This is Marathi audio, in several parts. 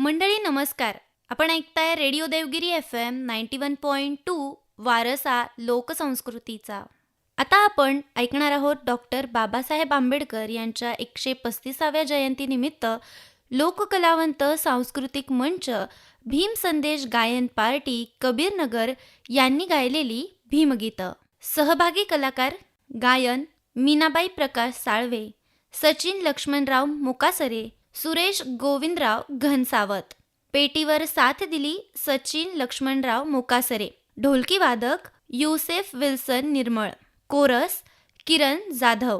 मंडळी नमस्कार. आपण ऐकताय रेडिओ देवगिरी FM 91.2 वारसा लोकसंस्कृतीचा. आता आपण ऐकणार आहोत डॉक्टर बाबासाहेब आंबेडकर यांच्या 135व्या जयंतीनिमित्त लोककलावंत सांस्कृतिक मंच भीम संदेश गायन पार्टी कबीरनगर यांनी गायलेली भीमगीतं. सहभागी कलाकार गायन मीनाबाई प्रकाश साळवे, सचिन लक्ष्मणराव मुकासरे, सुरेश गोविंदराव घनसावत. पेटीवर साथ दिली सचिन लक्ष्मणराव मुकासरे. ढोलकी वादक युसेफ विल्सन निर्मळ. कोरस किरण जाधव.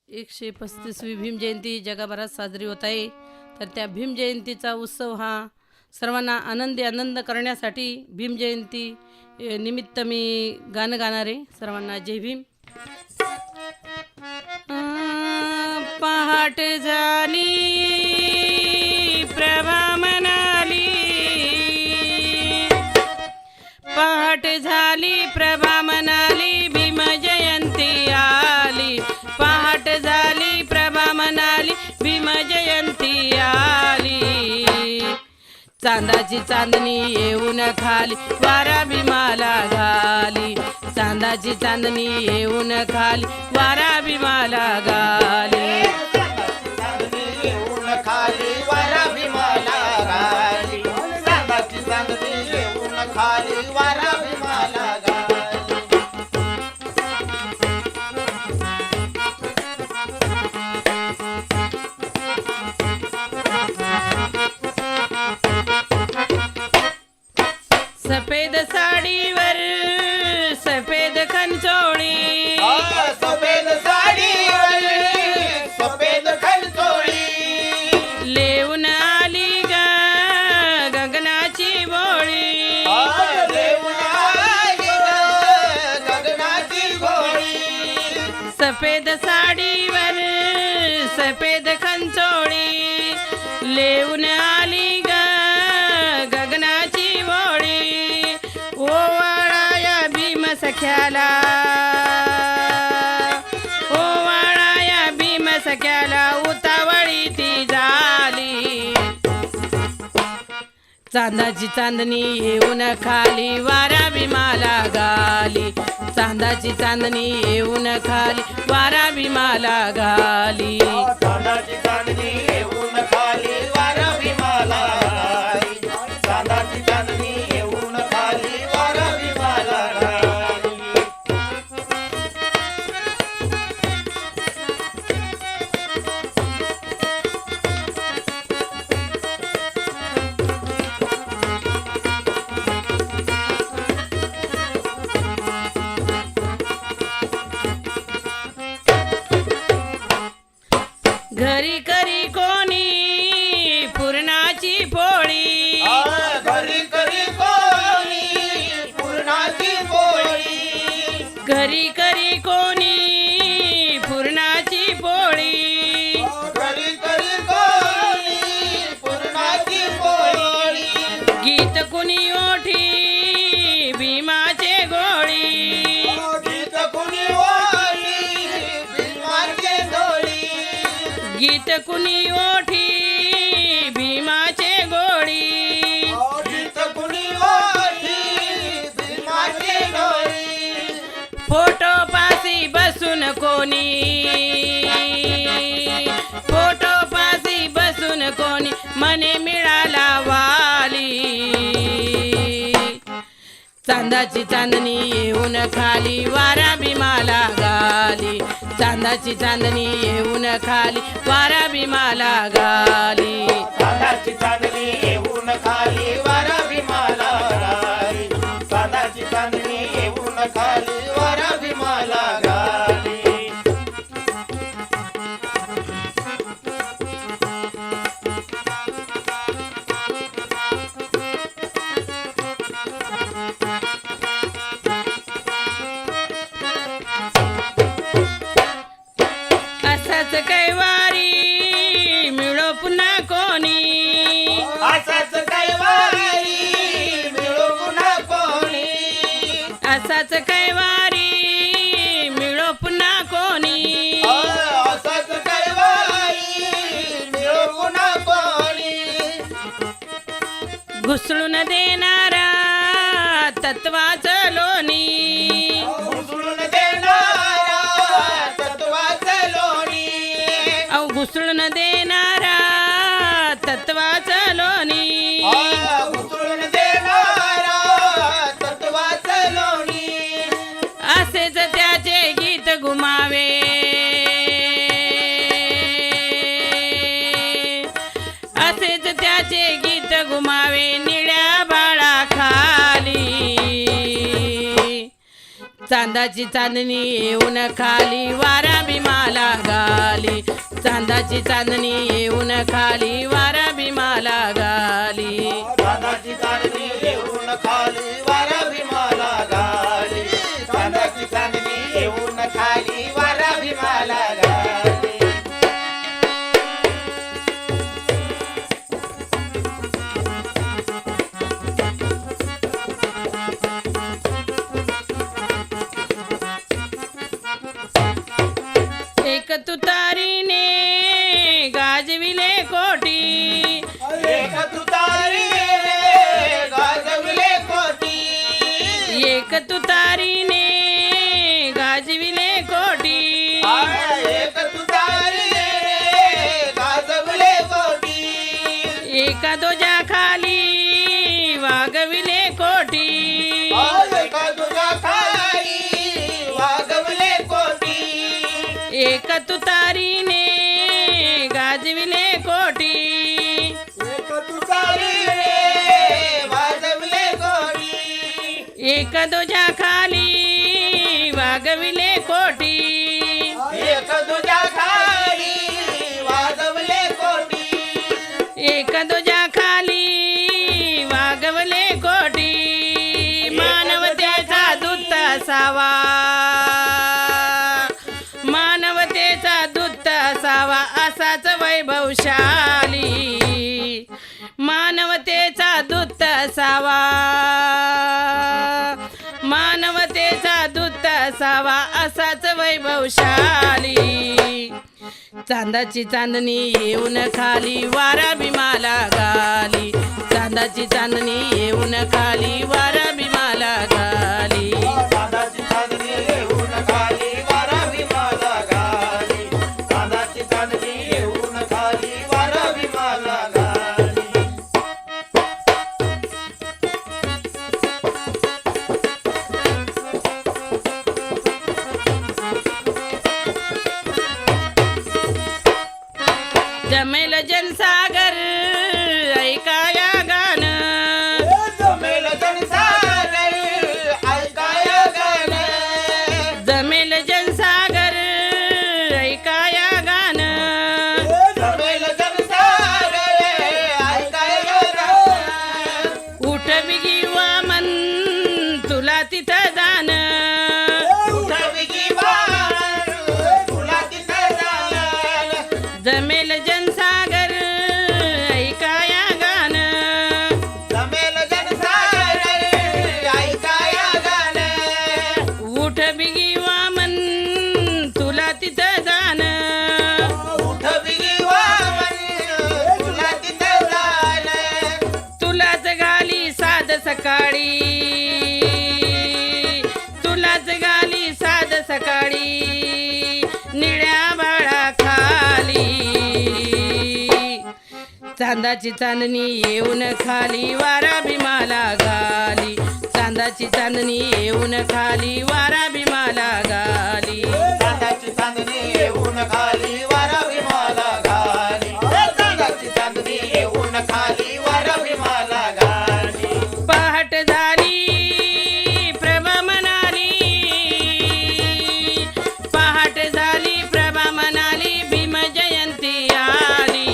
135वी भीम जयंती जगभरात साजरी होत आहे. तर त्या भीम जयंतीचा उत्सव हा सर्वांना आनंद करण्यासाठी भीम जयंती निमित्त मी गाणं गाणार आहे. सर्वांना जय भीम. पहाट झाली प्रभा म्हणाली, पहाट झाली प्रभा म्हणाली, भीम जयंती आली. पहाट झाली प्रभा म्हणाली, भीम जयंती आली. चांदाची चांदणी येऊन खाली, वारा भीमाला घाली. चांदाची चांदणी येऊन खाली, वारा भीमाला घाली. खाली वारा भीमाला घाली. चांदाची चांदणी येऊन खाली, वारा भीमाला घाली. सफेद साडीवर सफेद खंचोळी, सफेद साडीवर सफेद खणचोळी, लेऊन आली ग गगनाची बोळी. देऊन आली गगनाची घोळी. सफेद साडीवर सफेद खंचोळी, लेऊन आली ग गगनाची बोळी. ओवाळाया भीम सख्याला, ओवाळाया भीम सख्याला, उतावळी ती झाली. चांदाची चांदणी येऊन खाली, वारा भीमाला घाली. चांदाची चांदणी येऊन खाली, वारा भीमाला घाली. चांदाची चांदणी येऊन खाली, वारा भीमाला घाली. चांदाची चांदणी येऊन खाली, वारा भीमाला घाली. घरी करी कोणी पुरणाची पोळी, घरी करी कोणी पुरणाची पोळी. घरी करी कोणी पुरणाची पोळी. घरी करी कोणी पुरणाची पोळी. गीत कुणी ओठी भीमाचे गोळी, गीत कुणी ओळी भीमाचे डोळी. गीत कुणी ओठी भीमाचे गोळी. गीत कुणी ओळी भीमाचे डोळी. फोटो पासी बसून कोणी, फोटो पासी बसून कोणी, मने मिळाला वाली. चांदाची चांदणी येऊन खाली, वारा भीमाला घाली. चांदाची चांदणी येऊन खाली, वारा भीमाला घाली. चांदाची चांदणी येऊन खाली, वारा भीमाला घाली. चांदाची चांदणी येऊन खाली, वारा भीमाला घाली. असाच कैवारी मिळो पुन्हा कोणी, घुसळून देणारा तत्वाचं लोणी, घुसळून देणारा तत्वाचं लोणी, अहो घुसळून देणारा तत्वाचं लोणी, घुसळून देणारा तत्वाचं लोणी, असेच त्याचे गीत गुमावे, असेच त्याचे गीत गुमावे निळ्या बाळाखाली, चांदाची चांदणी येऊन खाली वारा भीमाला गाली, चांदाची चांदणी येऊन खाली वारा भीमाला गाली, चांदाची चांदणी येऊन खाली वारा भीमाला गाली, चांदाची चांदणी येऊन खाली वारा भीमाला गाली. एक तुतारीने गाजविले कोटी, एक तुतारीने गाजविले कोटी, एक तुतारीने गाजविले कोटी, एक तुतारीने गाजविले कोटी, एका दोजा खाली वागविले कोटी, एका तुझ्या खाली वागवले कोटी, एक तुतारीने गाजविले कोटी, एक तुतारीने वाजवले कोटी, एक दोजा खाली वागविले कोटी, एक तुझ्या खाली वाजवले कोटी, एक दोजा खाली वागवले कोटी, मानवतेचा दूत असावा, मानवतेचा दूत असावा असाच वैभवशाली, मानवतेचा दूत असावा, मानवतेचा दूत असावा असाच वैभवशाली, चांदाची चांदणी येऊन खाली वारा भीमाला गाली, चांदाची चांदणी येऊन खाली वारा भीमाला गाली, चांदाची चांदणी येऊन खाली वारा भीमाला गाली, चांदाची चांदणी येऊन खाली वारा भीमाला गाली. जमेल जनसागर ऐकाया गाणं, जमेल जनसागर ऐकाया गाणं, जमेल जनसागर ऐकाया गाणं, जमेल जनसागर ऐकाया गाणं, उठ बिगी वामन तुला तिथं जाणं, उठविगी वाण तुला तिथं जाण, जमेल जनसागर ऐकाया गाणं, जमेल जनसागर ऐकाया गाणं, उठ बिगी वामन तुला तिथं जाणं, उठविगी वाण तुला तिथं जाण, तुलाच घाली साध सकाळी, तुलाच घाली साध सकाळी निळ्या बाळा खाली, चांदाची चांदणी येऊन खाली वारा भीमाला गाली, चांदाची चांदणी येऊन खाली वारा भीमाला गाली, चांदाची चांदणी येऊन खाली वारा भीमाला गाली, चांदाची चांदणी येऊन खाली वारा भीमाला गाली. पहाट झाली प्रभा म्हणाली, पहाट झाली प्रभा म्हणाली भीम जयंती आली,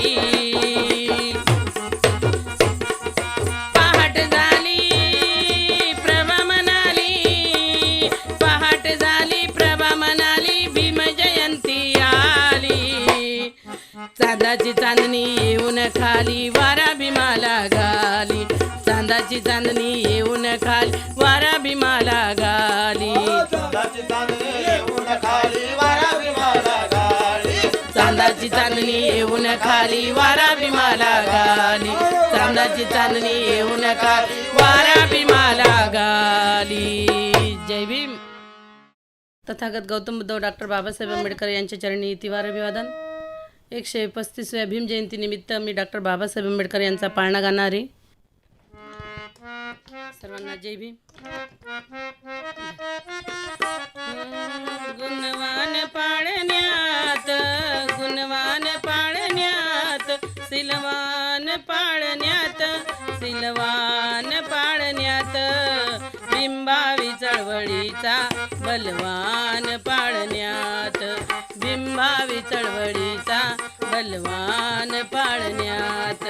पहाट झाली प्रभा म्हणाली, पहाट झाली प्रभा म्हणाली भीम जयंती आली, चांदाची चांदणी येऊन खाली वारा भीमाला गाली, चांदाची चांदणी येऊन खाली वारा भीमाला गाली, चांदाची चांदणी येऊन खाली वारा भीमाला गाली, चांदाची चांदणी येऊन खाली वारा भीमाला गाली, चांदाची चांदणी येऊन खाली वारा भीमाला घाली. जय भीम. तथागत गौतम बुद्ध डॉक्टर बाबासाहेब आंबेडकर यांच्या चरणी इतिवार अभिवादन. 135व्या भीम जयंती निमित्त मी डॉक्टर बाबासाहेब आंबेडकर यांचा पाळणा गाणार आहे. सर्वांना जय भीम. गुणवान पाळण्यात गुणवान पाळण्यात सिलवान पाळण्यात सिलवान पाळण्यात बिंबावी चळवळीचा बलवान पाळण्यात बिंबावी चळवळीचा बलवान पाळण्यात.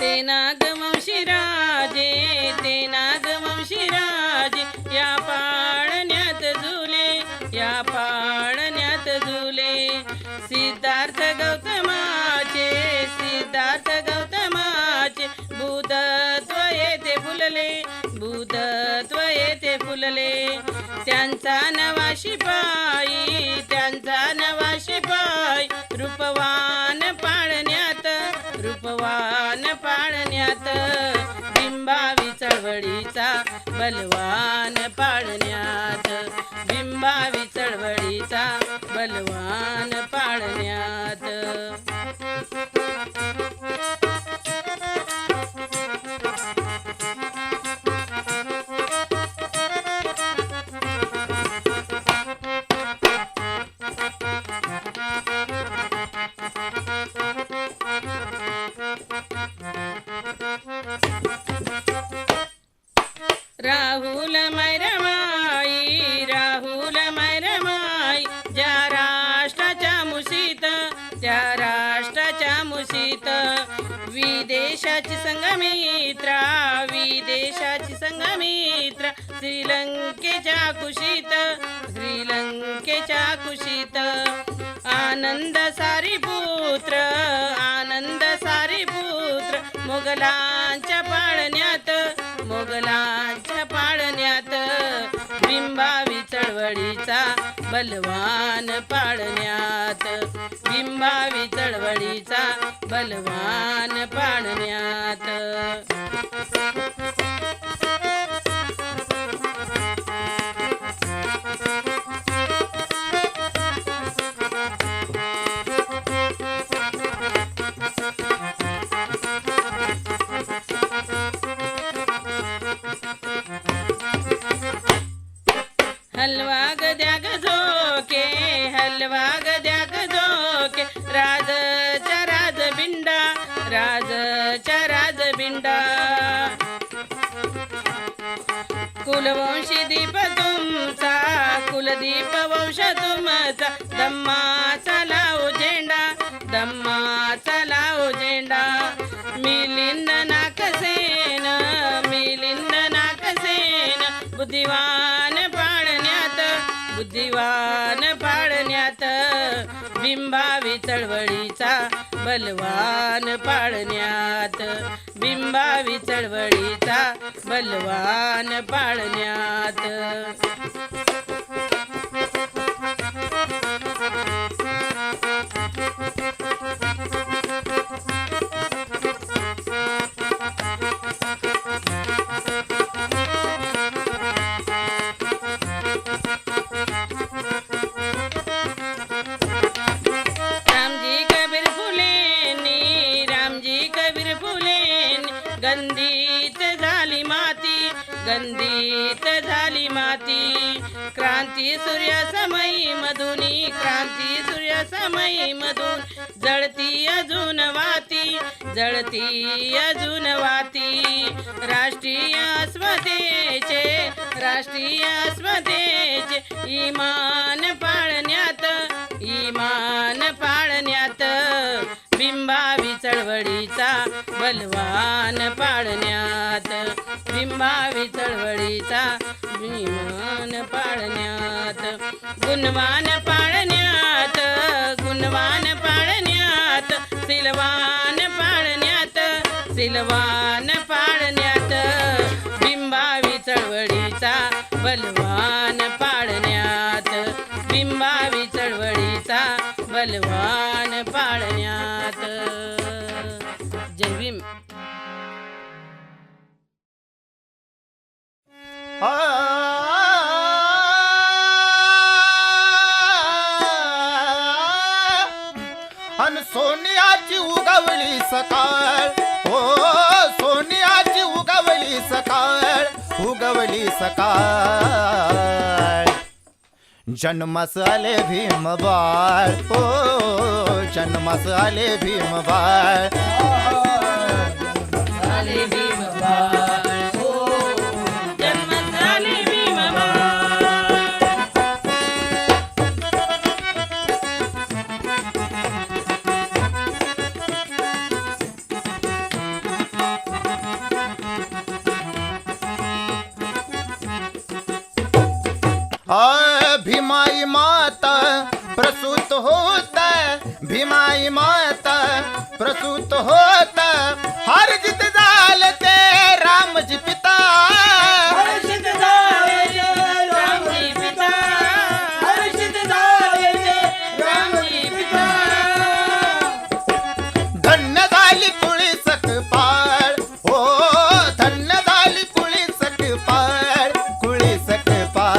ते नागवंशी राजे या पाळण्यात झुले सिद्धार्थ गौतमाचे बुधत्व येथे फुलले त्यांचा नवा शिपाई रूपवान पाळण्यात बिंबावी चळवळीचा बलवान पाळण्यात बिंबावी चळवळीचा बलवान पाळण्यात. राहुल मैरमाई ज्या राष्ट्राच्या मुशीत विदेशाची संगमित्रा श्रीलंकेच्या कुशीत आनंद सारीपुत्र मोगलांच्या पाळण्यात बिंबावी चळवळीचा बलवान पाळण्यात बिंबावी चळवळीचा बलवान पाळण्यात. हलवा गद्या गझोके राजच्या राजबिंडा कुलवंशी दीप तुमचा कुलदीप वंश तुमचा दम्माचा लावू झेंडा मिलिंद नाकसेन बुद्धिवान पाळण्यात बिंबावी चळवळीचा बलवान पाळण्यात बिंबावी चळवळीचा बलवान पाळण्यात. गंधीत झाली माती क्रांती सूर्य समयी मधून जळती अजून वाती राष्ट्रीय अस्मितेचे इमान पाळण्यात बिंबावी चळवळीचा बलवान पाळण्यात बिंबावी चळवळीचा विमान पाळण्यात गुणवान पाळण्यात सिलवान पाळण्यात बिंबावी चळवळीचा बलवान पाळण्यात बिंबावी चळवळीचा बलवान पाळण्यात. जय भीम. अन सोनियाची उगवली सकाळ, हो सोनियाची उगवली सकाळ, उगवली सकाळ. जन्मास आले भीम बाळ, हो जन्मास आले भीम बाळ. आले भीम बाळ, हो जन्मात आले भीम बाळ. भीमाई माता प्रसूत होत, भीमाई माता प्रसूत होत. हर जित झाले ते रामजी पिता, हर्षित झाले ते रामजी पिता, हर्षित झाले ते रामजी पिता. धन्य झाली कुळी सकपाळ, हो धन्य झाली कुळी सकपाळ, कुळी सकपाळ.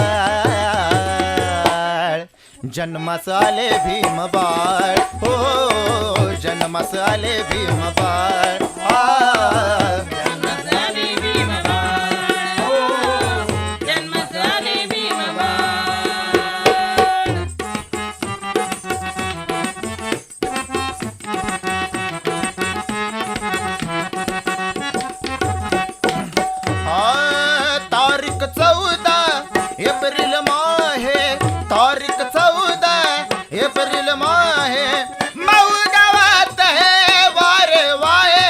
जन्मास आले भीम बाळ, हो जन्मास आले भीम बाळ. जन्मात आले भीम बाळ, हो जन्मात आले भीम बाळ. तारीख 14 एप्रिल माहे, तारीख 14 एप्रिल माहे. मऊ गावात हे वारे वाहे,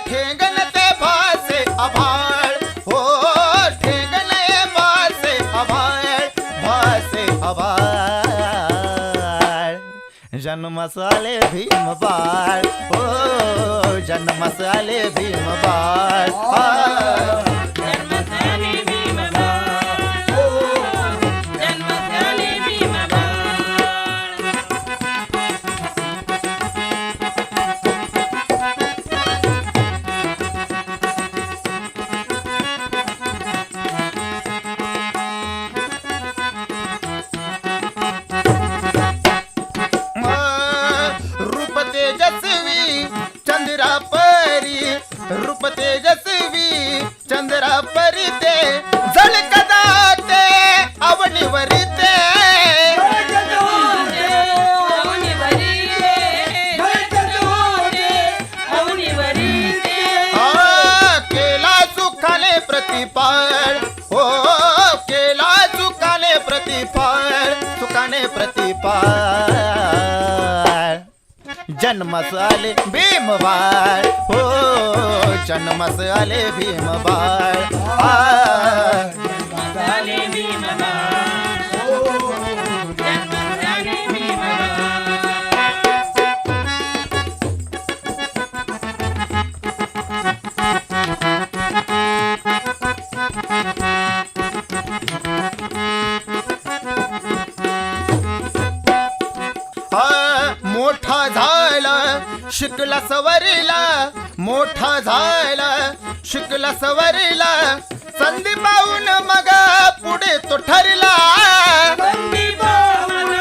ठेंगन ते भासे आभाळ, हो ठेंगन ये भासे आभाळ, भासे आभाळ. जन्मास आले भीम बाळ, हो जन्मास आले भीम बाळ. जन्मात आले भीम बाळ, हो जन्मात आले भीम बाळ. रूप तेजस्वी चंद्रा परी, रूप तेजस्वी चंद्रा परी ते झळकदा ते अवनीवरी ते. केला सुखाने प्रतिपाळ, हो केला सुखाने प्रतिपाळ, सुखाने प्रतिपाळ. जन्मास आले भीम बाळ, हो जन्मास आले भीम बाळ. जन्मात आले भीम बाळ, हो जन्मात आले भीम बाळ. मोठा झाला शिकला सवरीला, मोठा झाला शिकला सवरीला. संधी पाहून मग पुढे तो ठरला, संधी पावन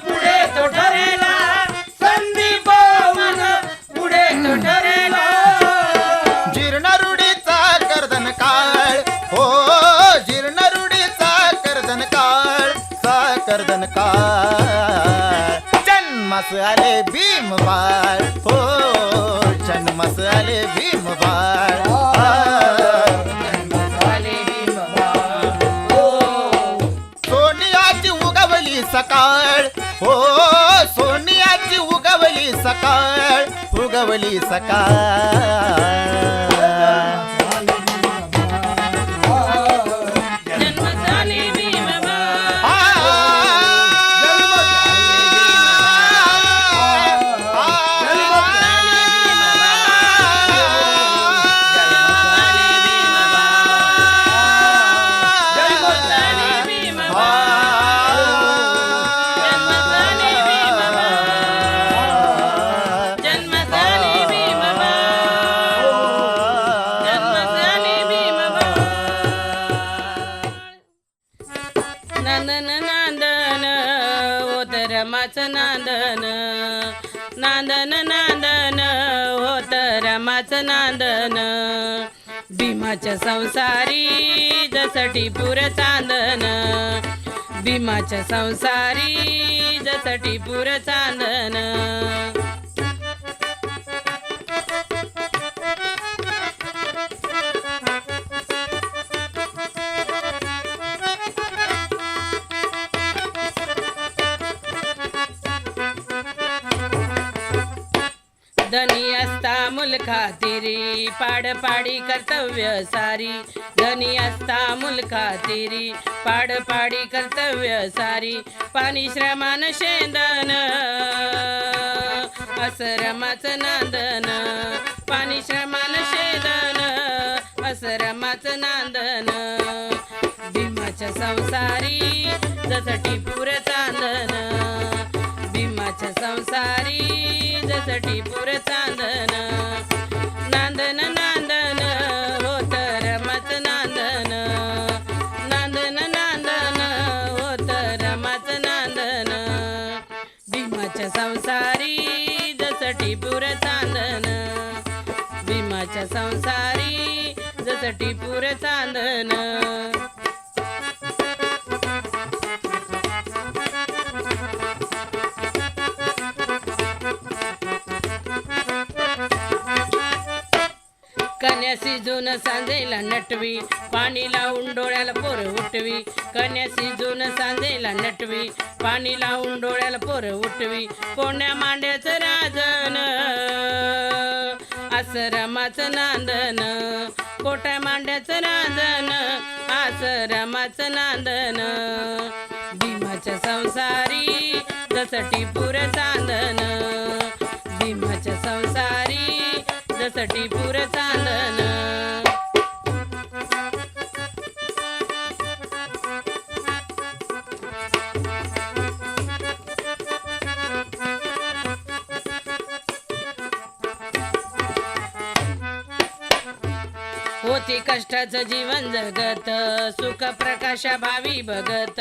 पुढे तो ठरेला, संधी पावन पुढे तो ठरेला. जीर्ण रूढीचा कर्दन काळ, हो जीर्ण रूढीचा कर्दन काळ, चा कर्दन काळ. जन्मास आले भीम बाळ, हो जन्मास आले भीम बाळ. सोनियाची उगवली सकाळ, हो सोनियाची उगवली सकाळ, उगवली सकाळ. जन्मात आले भीम बाळ, आ रमाचं नांदन नांदन नांदन होत रमाचं नांदन भीमाच्या संसारी जसं टिपूर चांदन भीमाच्या संसारी जसं टिपूर चांदन धनी असता मुलखातिरी पाडपाडी कर्तव्य सारी धनी असता मुलखातिरी पाडपाडी कर्तव्य सारी पाणी श्रमान शेंदन असं रमाचं नांदन पाणी श्रमान शेंदन असं रमाचं नांदन भीमाच्या संसारी जसं टिपूर चांदन भीमाच्या संसारी जसं टिपूर चांदन नांदन नांदन होत रमाचं नांदन नांदन नांदन होत रमाचं नांदन भीमाच्या संसारी जसं टिपूर चांदन भीमाच्या संसारी जसं टिपूर चांदन कन्या शिजून सांजेला नटवी पाणी लावून डोळ्याला पोरं उठवी कन्या शिजून सांजेला नटवी पाणी लावून डोळ्याला पोरं उठवी कोण्या मांड्याचं राजन असं रमाचं नांदन कोट्या मांड्याचं राजन असं रमाचं नांदन भीमाच्या संसारी जसं टिपूर चांदन भीमाच्या संसारी जसं टिपूर चांदन होती कष्टाचं जीवन जगत सुख प्रकाशा भावी भगत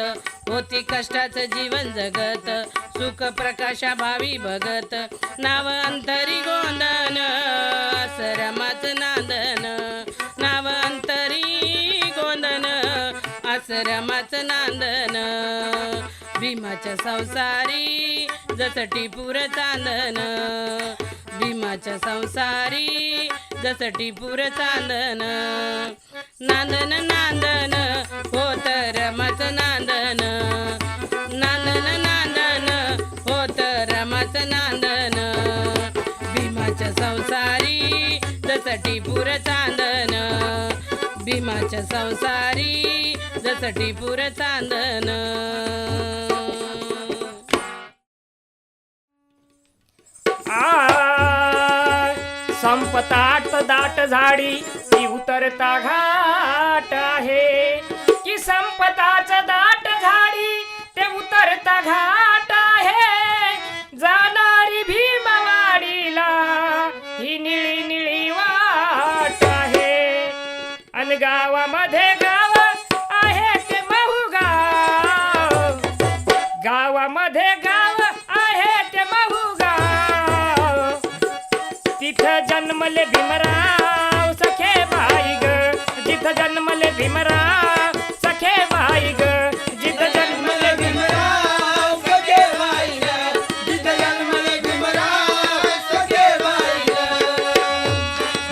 होती कष्टाचं जीवन जगत सुख प्रकाशा भावी भगत नाव अंतरी गोंदन असं रमाचं नांदन नाव अंतरी गोंदन असं रमाचं नांदन भीमाच्या संसारी जसं टिपूर चांदन भीमाच्या संसारी जसं टिपूर चांदन नांदन नांदन होत रमाचं नांदन नांदन नांदन होत रमाचं नांदन भीमाच्या संसारी जसं टिपूर चांदन भीमाच्या संसारी जसं टिपूर चांदन संपतात दाट झाडी ती उतरता घाट आहे की संपताच दाट झाडी ते उतरता घाट आहे जाणारी भीमवाडीला ही निळी निळी वाट आहे अन गावामध्ये गाव आहे ते महू गाव गावामध्ये गाव आहे ते महू गाव तिथं जन्मले भीमराव सखे बाई ग जिथं जन्मले भीमराव सखे बाई ग जिथं जन्मले भीमराव सखे बाई ग जिथं जन्मले भीमराव सखे बाई ग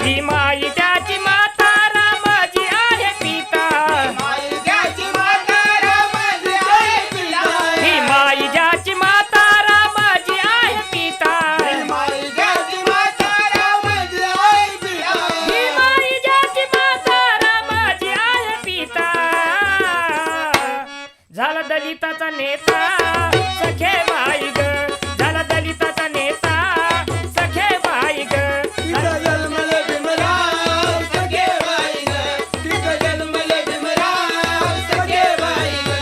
भीमाई त्याची माता रामाजी आहे पिता माई ज्याची माता रामाची आहे पिता भीमाई ज्याची माता रामाजी आहे पिता माई ज्याची माता रामाची आहे पिता भीमाई ज्याची माता रामाजी आहे पिता झाला दलिताचा नेता सखे बाई ग झाला दलिताचा नेता सखे बाई ग तिथं जन्मले भीमराव सखे बाई ग तिथं जन्मले भीमराव सखे बाई ग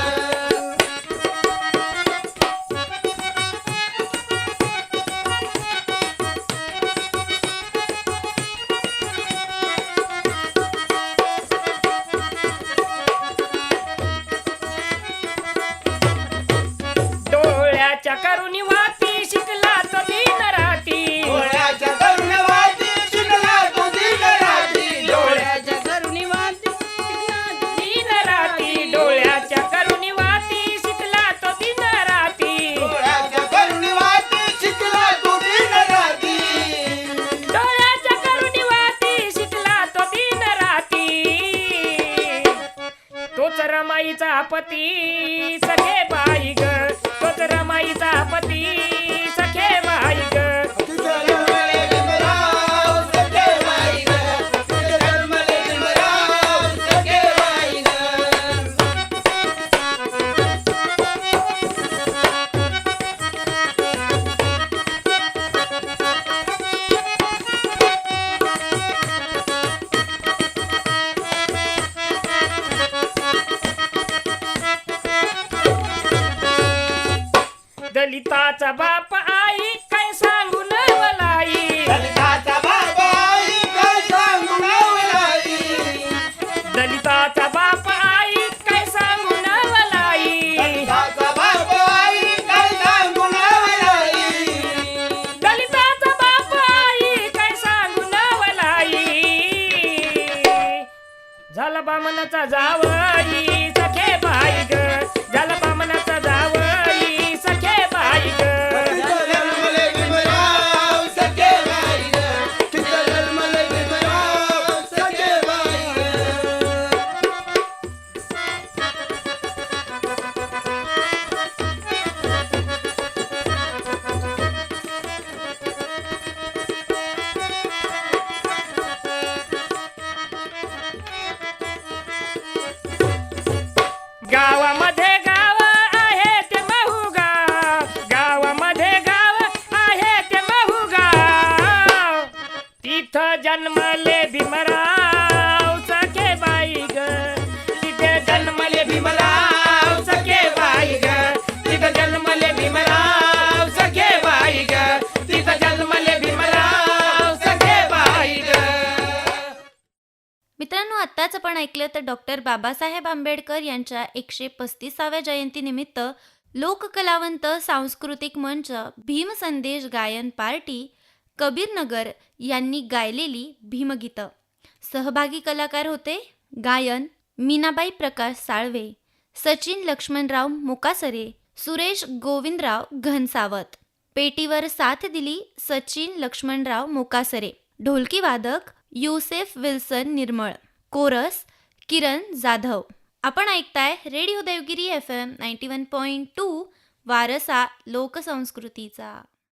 तोच रमाईचा पती सखे बाई ग, तोच रमाईचा पती सखे बाई ग. तिथं जन्मले भीमराव सखे बाई ग, तिथं जन्मले भीमराव सखे बाई ग. दलिताचा बाप आई काय सांगू नवलाई, दलिताचा बाप आई काय सांगू नवलाई, दलिताचा बाप आई काय सांगू नवलाई, दलिताचा बाप आई काय सांगू नवलाई. दलिताचा बाप आई काय सांगू नवलाई. झाला बामणाचा जावई सखे बाई ग, झाला बामणाचा जावई सखे बाई ग. तिथं जन्मले भीमराव सखे बाई ग, तिथं जन्मले भीमराव सखे बाई ग. गावामध्ये गाव आहे ते महूगाव, गावामध्ये गाव आहे ते महूगाव. तिथं जन्मले भीमराव सखे बाई ग, तिथे जन्मले भीमराव सखे बाई ग, तिथं जन्मले भीमराव सखे बाई ग, तिथं जन्मले भीमराव सखे बाई ग. मित्रांनो, आत्ताच आपण ऐकलं तर डॉक्टर बाबासाहेब आंबेडकर यांच्या 135व्या जयंतीनिमित्त लोककलावंत सांस्कृतिक मंच भीम संदेश गायन पार्टी कबीरनगर यांनी गायलेली भीमगीतं. सहभागी कलाकार होते गायन मीनाबाई प्रकाश साळवे, सचिन लक्ष्मणराव मुकासरे, सुरेश गोविंदराव घनसावत. पेटीवर साथ दिली सचिन लक्ष्मणराव मुकासरे. ढोलकी वादक युसेफ विल्सन निर्मळ. कोरस किरण जाधव. आपण ऐकताय रेडिओ देवगिरी FM 91.2 वारसा लोकसंस्कृतीचा.